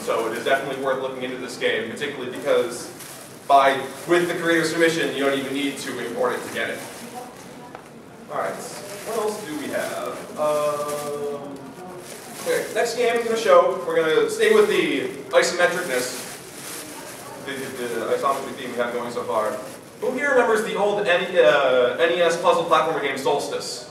so it is definitely worth looking into this game, particularly because with the creator's permission, you don't even need to import it to get it. Alright, what else do we have? Okay, next game I'm going to show, we're going to stay with the isometricness, the isometry theme we have going so far. Who here remembers the old NES puzzle platformer game Solstice?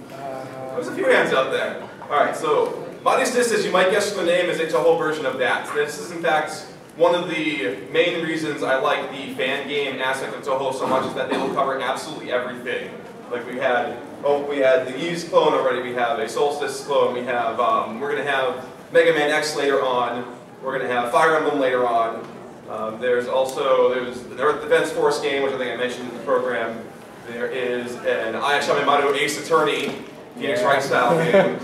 There's a few hands out there. Alright, so Modestus, as you might guess from the name, is a Toho version of that. This is in fact one of the main reasons I like the fan game aspect of Toho so much, is that they will cover absolutely everything. Like we had the Ys clone already, we have a Solstice clone, we have, we're going to have Mega Man X later on, we're going to have Fire Emblem later on. There's the Earth Defense Force game, which I think I mentioned in the program. There is an IX Yamamoto Ace Attorney, Phoenix Wright style game.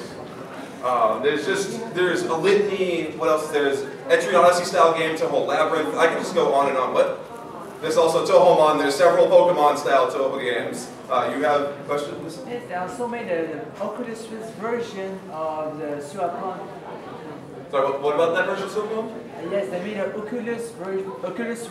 There's a litany, what else? There's Etrian Odyssey style game, Toho Labyrinth, I can just go on and on. There's also Tohomon, there's several Pokemon style Toho games. You have questions? Yes, they also made the Oculus Rift version of the Suapon. Sorry, what about that version of Suapon? Yes, they made an Oculus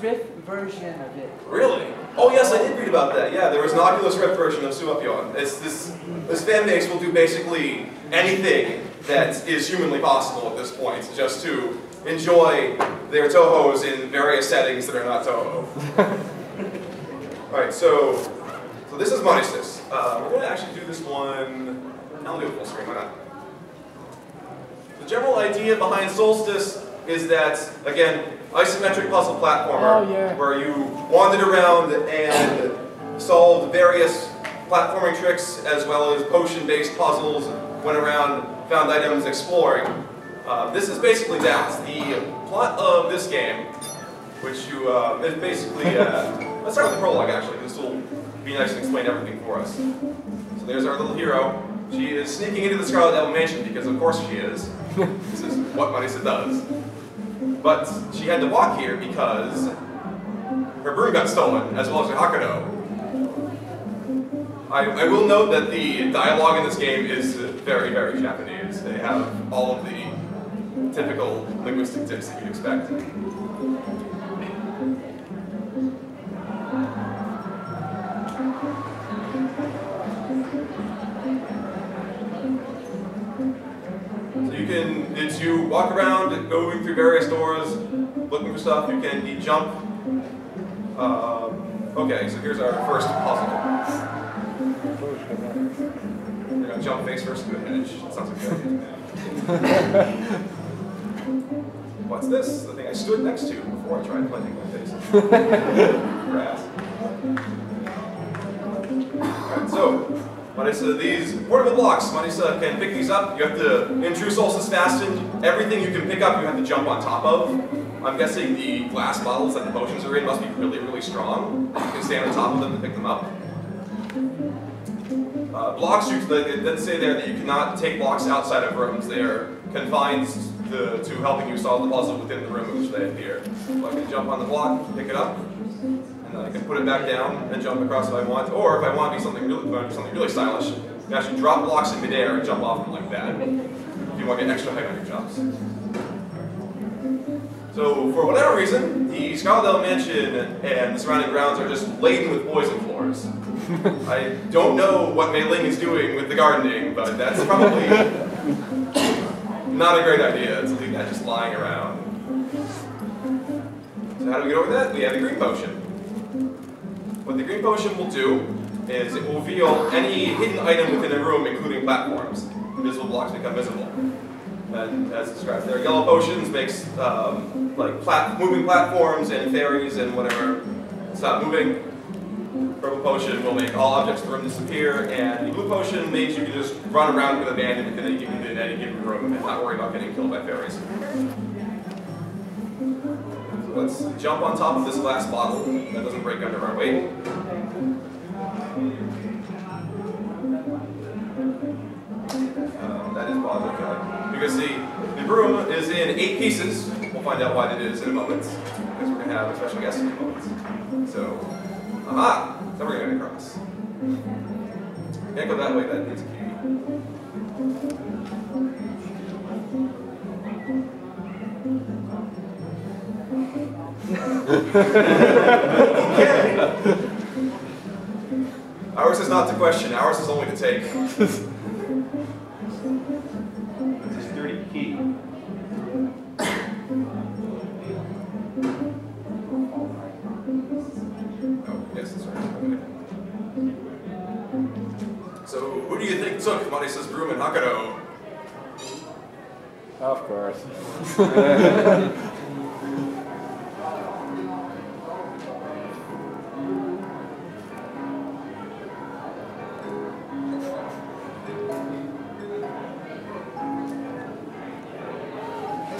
Rift version of it. Really? Oh yes, I did read about that. Yeah, there was an Oculus Rift version of Suapon. This fan base will do basically anything that is humanly possible at this point, just to enjoy their Tohos in various settings that are not Toho. Alright, so this is Modestus. We're going to actually do this one, I'll do it full screen, why not? The general idea behind Solstice is that, again, isometric puzzle platformer, where you wandered around and solved various platforming tricks as well as potion-based puzzles, went around, found items, exploring. This is basically that. The plot of this game, which is basically, let's start with the prologue actually, this will be nice and explain everything for us. So there's our little hero. She is sneaking into the Scarlet Devil Mansion because of course she is. This is what Marisa does. But she had to walk here because her broom got stolen, as well as her Hakudo. I will note that the dialogue in this game is very, very Japanese. They have all of the typical linguistic tips that you'd expect. As you walk around, going through various doors, looking for stuff, you can jump. Okay, so here's our first puzzle. We're going to jump face first into a hedge. That sounds like a good idea. What's this? The thing I stood next to before I tried planting my face. Grass. Alright, so Marisa, these portable blocks, Marisa can pick these up. You have to, in True Solstice Fastened, everything you can pick up you have to jump on top of. I'm guessing the glass bottles that the potions are in must be really, really strong. You can stand on top of them to pick them up. Blocks, let's say there that you cannot take blocks outside of rooms. They are confined to helping you solve the puzzle within the room in which they appear. So I can jump on the block, pick it up, and I can put it back down and jump across if I want. Or if I want to be something really stylish, you can actually drop blocks in midair and jump off them like that. If you want to get extra height on your jumps. So for whatever reason, the Scarlet Devil Mansion and the surrounding grounds are just laden with poison floors. I don't know what Mei Ling is doing with the gardening, but that's probably not a great idea to leave that just lying around. So how do we get over that? We have the green potion. What the green potion will do is it will reveal any hidden item within a room, including platforms. Invisible blocks become visible. And as described there, yellow potions makes moving platforms and fairies and whatever stop moving. Purple potion will make all objects in the room disappear, and the blue potion means you can just run around with abandon within any given room and not worry about getting killed by fairies. So let's jump on top of this glass bottle that doesn't break under our weight. That is bothering God. You can see the broom is in 8 pieces. We'll find out why that is in a moment, because we're going to have a special guest in a moment. So, aha! Then we're going to get across. Can't go that way, that needs a key. Ours is not to question, ours is only to take. It's a sturdy key. Oh, yes, that's right. Okay. So, who do you think took Marisa's broom and Hakado? Of course.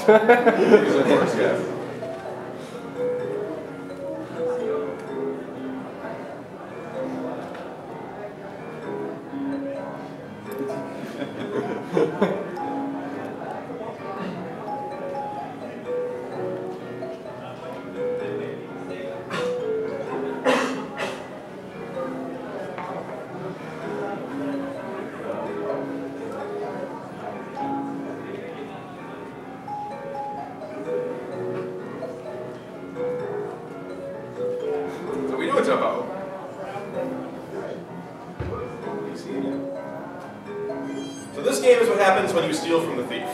Of course, yeah. So we do it, Toho. So this game is what happens when you steal from the thief.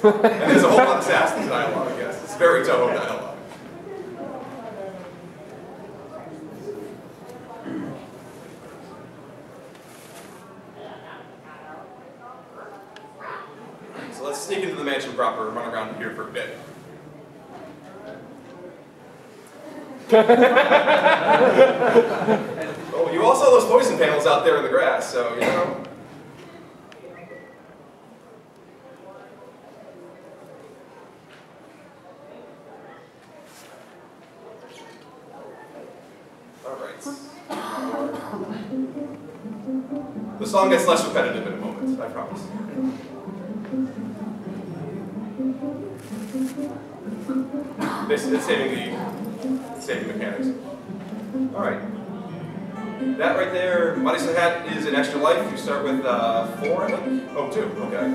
And there's a whole lot of sass in the dialogue, I guess. It's very Toho dialogue. So let's sneak into the mansion proper and run around here for a bit. Oh, you all saw those poison panels out there in the grass, so, you know. Alright. The song gets less repetitive in a moment, I promise. It's saving mechanics. Alright. That right there, Marisa Hat is an extra life. You start with 4, I think? Oh, 2, okay.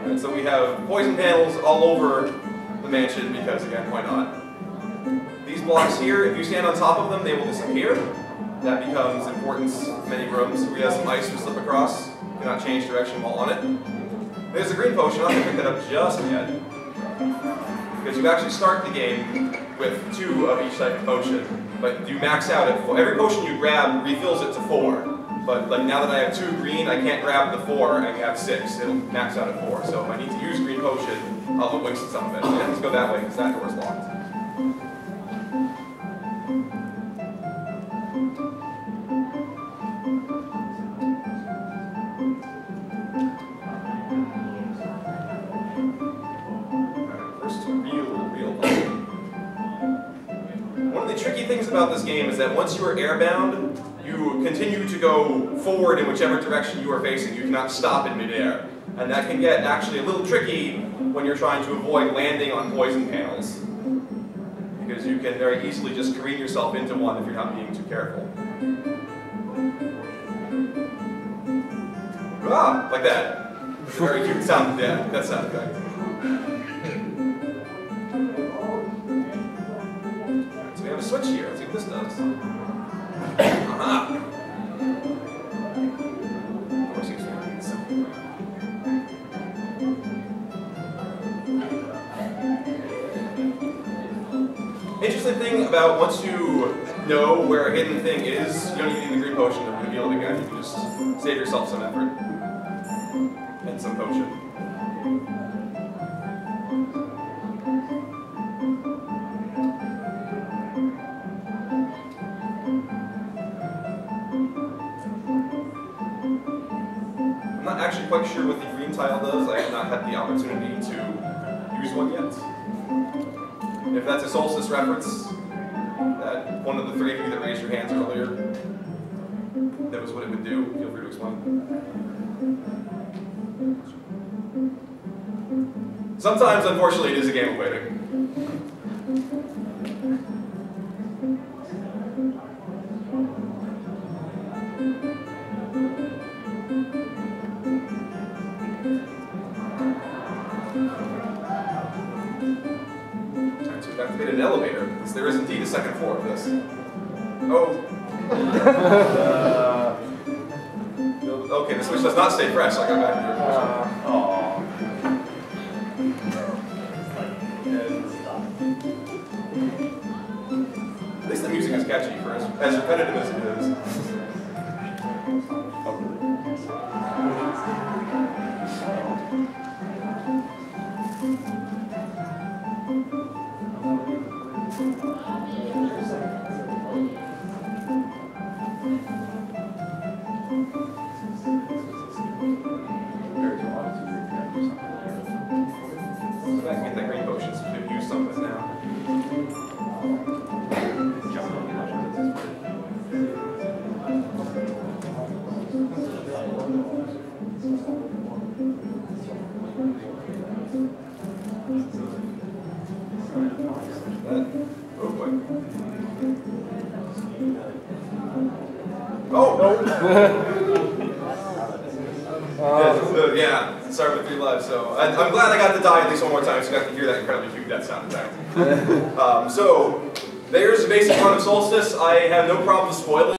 Alright, so we have poison panels all over the mansion because, again, why not? These blocks here, if you stand on top of them, they will disappear. That becomes important in many rooms. We have some ice to slip across. You cannot change direction while on it. There's a green potion. I'm not going to pick that up just yet. Because you actually start the game with 2 of each type of potion. But you max out at 4. Every potion you grab refills it to 4. But like now that I have 2 green, I can't grab the 4, I have 6. It'll max out at 4. So if I need to use green potion, I'll waste some of it. And let's go that way, because that door is locked. Things about this game is that once you are airbound, you continue to go forward in whichever direction you are facing. You cannot stop in midair. And that can get actually a little tricky when you're trying to avoid landing on poison panels. Because you can very easily just careen yourself into one if you're not being too careful. Ah, like that. It's a very cute sound, yeah, that sound effect. We have a switch here. Let's see what this does. Aha! Oh, excuse me. Interesting thing about once you know where a hidden thing is, you don't need the green potion to reveal it again. You can just save yourself some effort and some potion. I'm not actually quite sure what the green tile does. I have not had the opportunity to use one yet. If that's a Solstice reference, that one of the 3 of you that raised your hands earlier, that was what it would do. Feel free to explain. Sometimes, unfortunately, it is a game of waiting. an elevator. There is indeed a second floor of this. Oh. Okay, the switch does not stay fresh, so I got back to At least the music is catchy for as repetitive as it is. I can get that green potion, so we could use some of it now. Oh boy. Oh! Yeah, sorry with 3 lives. So I'm glad I got to die at least one more time, so I got to hear that incredibly cute death sound effect. So there's the basic run of Solstice. I have no problem spoiling.